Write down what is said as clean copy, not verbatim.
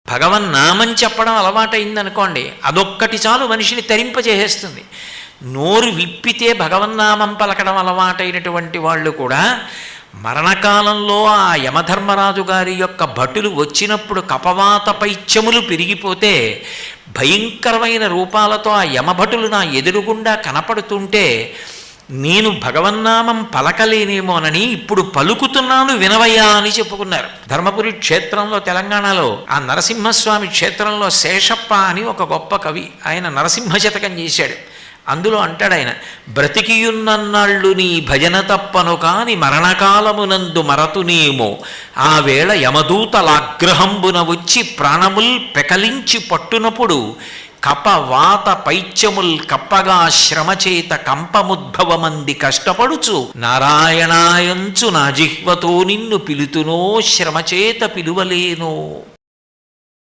భగవన్నామం చెప్పడం అలవాటైందనుకోండి, అదొక్కటి చాలు మనిషిని తరింపజేసేస్తుంది. నోరు విప్పితే భగవన్నామం పలకడం అలవాటైనటువంటి వాళ్ళు కూడా మరణకాలంలో ఆ యమధర్మరాజు గారి యొక్క భటులు వచ్చినప్పుడు కపవాత పైత్యములు పెరిగిపోతే భయంకరమైన రూపాలతో ఆ యమభటులు నా ఎదురుగుండా కనపడుతుంటే నేను భగవన్నామం పలకలేనేమోనని ఇప్పుడు పలుకుతున్నాను వినవయ్యా అని చెప్పుకున్నారు. ధర్మపురి క్షేత్రంలో, తెలంగాణలో ఆ నరసింహస్వామి క్షేత్రంలో శేషప్ప అని ఒక గొప్ప కవి, ఆయన నరసింహ శతకం చేశాడు. అందులో అంటాడు ఆయన, బ్రతికియున్నన్నాళ్ళు నీ భజన తప్పను కాని మరణకాలమునందు మరతునేమో, ఆ వేళ యమదూతలాగ్రహంబున వచ్చి ప్రాణముల్ పెకలించి పట్టునప్పుడు కప వాత పైత్యముల్ కప్పగా శ్రమచేత కంపముద్భవమంది కష్టపడుచు నారాయణాయంచు నా జిహ్వతో నిన్ను పిలుతునో శ్రమచేత పిలువలేనో.